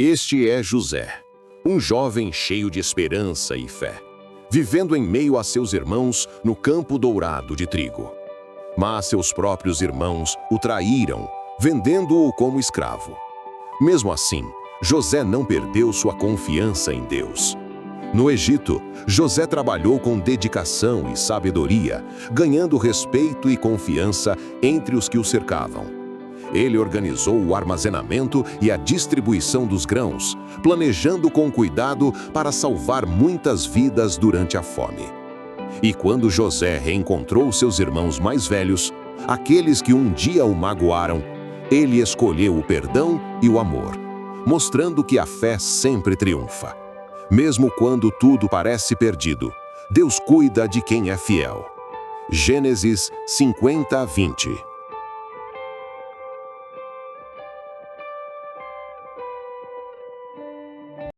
Este é José, um jovem cheio de esperança e fé, vivendo em meio a seus irmãos no campo dourado de trigo. Mas seus próprios irmãos o traíram, vendendo-o como escravo. Mesmo assim, José não perdeu sua confiança em Deus. No Egito, José trabalhou com dedicação e sabedoria, ganhando respeito e confiança entre os que o cercavam. Ele organizou o armazenamento e a distribuição dos grãos, planejando com cuidado para salvar muitas vidas durante a fome. E quando José reencontrou seus irmãos mais velhos, aqueles que um dia o magoaram, ele escolheu o perdão e o amor, mostrando que a fé sempre triunfa. Mesmo quando tudo parece perdido, Deus cuida de quem é fiel. Gênesis 50:20